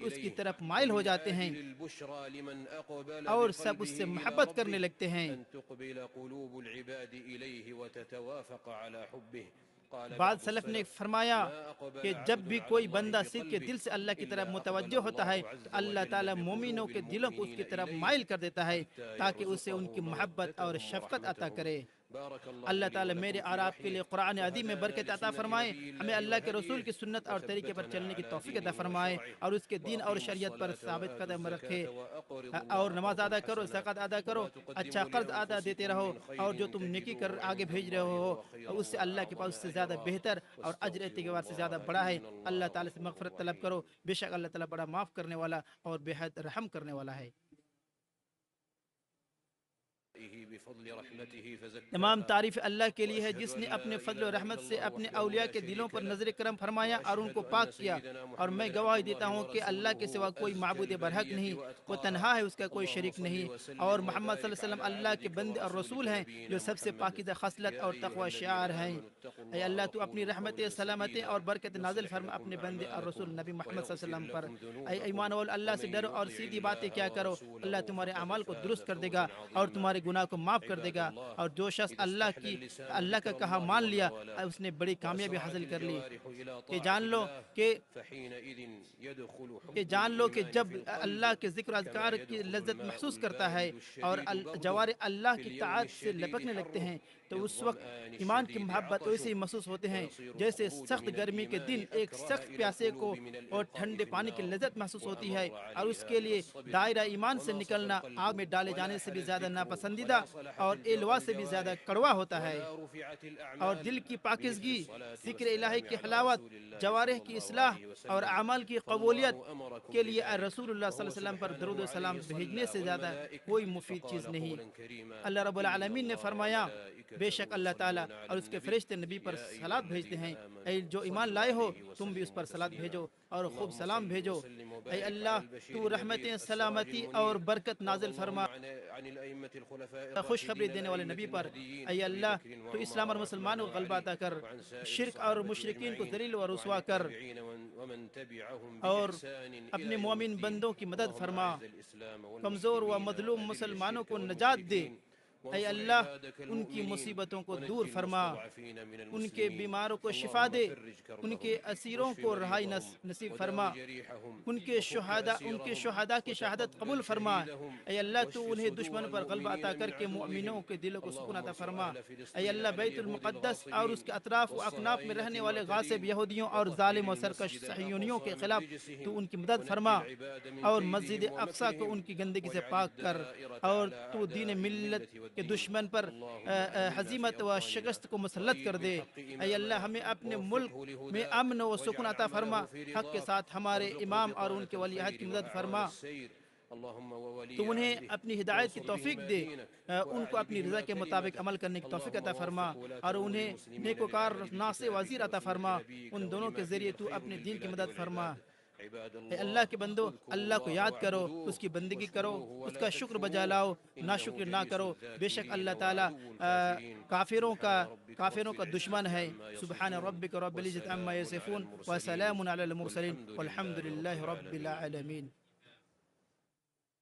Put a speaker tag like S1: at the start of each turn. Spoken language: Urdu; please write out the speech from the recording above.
S1: دل اس کی طرف مائل ہو جاتے ہیں
S2: البشرى لمن أقبل
S1: اور سب اس سے
S2: بقلبه إلى
S1: محبت کرنے
S2: ربه
S1: لگتے ہیں۔
S2: أن تقبل قلوب العباد إليه وتتوافق على حبه قال
S1: بعض
S2: بعض
S1: سلف نے
S2: السلف
S1: فرمایا
S2: ما أقبل
S1: کہ
S2: عبد
S1: جب بھی
S2: على
S1: کوئی
S2: الله
S1: بندہ صدق کے
S2: بقلبه
S1: دل سے اللہ کی طرف
S2: إلا
S1: متوجہ
S2: أقبل
S1: ہوتا ہے
S2: الله عز
S1: تو اللہ
S2: وجل
S1: تعالیٰ مومنوں
S2: بقلوب
S1: کے دلوں کو اس کی
S2: المؤمنين
S1: طرف
S2: إليه
S1: مائل کر دیتا ہے
S2: حتى
S1: تاکہ اسے ان
S2: يرزقه
S1: کی محبت اور
S2: مودتهم
S1: شفقت عطا
S2: ورحمتهم
S1: کرے۔ اللہ تعالیٰ میرے اور آپ کے لیے قرآن عظیم میں برکت عطا فرمائے، ہمیں اللہ کے رسول کی سنت اور طریقے پر چلنے کی توفیق عطا فرمائے، اور اس کے دین اور شریعت پر ثابت قدم رکھے۔ اور نماز ادا کرو، زکوٰۃ ادا کرو، اچھا قرض ادا دیتے رہو، اور جو تم نیکی کر آگے بھیج رہے ہو اس سے اللہ کے پاس اس سے زیادہ بہتر اور اجر اعتبار سے زیادہ بڑا ہے۔ اللہ تعالیٰ سے مغفرت طلب کرو، بے شک اللہ تعالیٰ بڑا معاف کرنے والا اور بے حد رحم کرنے والا ہے۔ تمام تعریف اللہ کے لیے ہے جس نے اپنے فضل و رحمت سے اپنے اولیاء کے دلوں پر نظر کرم فرمایا اور ان کو پاک کیا، اور میں گواہی دیتا ہوں کہ اللہ کے سوا کوئی معبود برحق نہیں، وہ تنہا ہے، اس کا کوئی شریک نہیں، اور محمد صلی اللہ علیہ وسلم اللہ کے بندے اور رسول ہیں جو سب سے پاکیزہ خصلت اور تقوی شعار ہیں۔ اے اللہ تو اپنی رحمت، سلامتی اور برکت نازل فرما اپنے بندے اور رسول نبی محمد صلی اللہ علیہ وسلم پر۔ اے ایمان والو، اللہ سے ڈرو اور سیدھی باتیں کیا کرو، اللہ تمہارے اعمال کو درست کر دے گا اور تمہارے گناہ کو معاف کر دے گا، اور جو شخص اللہ کا کہا مان لیا اس نے بڑی کامیابی حاصل کر لی۔ کہ جان لو کہ جب اللہ کے ذکر و اذکار کی لذت محسوس کرتا ہے اور جوارح اللہ کی طاعت سے لپکنے لگتے ہیں تو اس وقت ایمان کی محبت ویسے ہی محسوس ہوتے ہیں جیسے سخت گرمی کے دن ایک سخت پیاسے کو اور ٹھنڈے پانی کی لذت محسوس ہوتی ہے، اور اس کے لیے دائرہ ایمان سے نکلنا آگ میں ڈالے جانے سے بھی زیادہ ناپسندیدہ اور ایلوا سے بھی زیادہ کڑوا ہوتا ہے۔ اور دل کی پاکیزگی، ذکر الہی کی حلاوت، جوارح کی اصلاح اور اعمال کی قبولیت کے لیے رسول اللہ صلی اللہ علیہ وسلم پر درود و سلام بھیجنے سے زیادہ کوئی مفید چیز نہیں۔ اللہ رب العالمین نے فرمایا، بے شک اللہ تعالیٰ اور اس کے فرشتے نبی پر صلوات بھیجتے ہیں، اے جو ایمان لائے ہو تم بھی اس پر صلوات بھیجو اور خوب سلام بھیجو۔ اے اللہ تو رحمتیں، سلامتی اور برکت نازل فرما خوشخبری دینے والے نبی پر۔ اے اللہ تو اسلام اور مسلمانوں کو غلبہ عطا کر، شرک اور مشرکین کو ذلیل و رسوا کر، اور اپنے مومن بندوں کی مدد فرما، کمزور و مظلوم مسلمانوں کو نجات دے۔ اے اللہ ان کی مصیبتوں کو دور فرما، ان کے بیماروں کو شفا دے، ان کے اسیروں کو رہائی نصیب فرما، ان کے شہداء کی شہادت قبول فرما۔ اے اللہ تو انہیں دشمن پر غلبہ عطا کر کے مؤمنوں کے دلوں کو سکون عطا فرما۔ اے اللہ بیت المقدس اور اس کے اطراف و اکناف میں رہنے والے غاصب یہودیوں اور ظالم و سرکش صہیونیوں کے خلاف تو ان کی مدد فرما، اور مسجد اقصی کو ان کی گندگی سے پاک کر، اور تو دین ملت کے دشمن پر ہزیمت و شکست کو مسلط کر دے۔ اے اللہ ہمیں اپنے ملک میں امن و سکون عطا فرما، حق کے ساتھ ہمارے امام اور ان کے ولی عہد کی مدد فرما، تو انہیں اپنی ہدایت کی توفیق دے، ان کو اپنی رضا کے مطابق عمل کرنے کی توفیق عطا فرما، اور انہیں نیکوکار ناصح وزیر عطا فرما، ان دونوں کے ذریعے تو اپنے دین کی مدد فرما۔ اے اللہ کے بندو، اللہ کو یاد کرو، اس کی بندگی کرو، اس کا شکر بجا لاؤ، ناشکر نہ کرو، بے شک اللہ تعالیٰ کافروں کا دشمن ہے۔ سبحان ربک رب العزت عما یصفون وسلام علی المرسلین والحمد للہ رب العالمین۔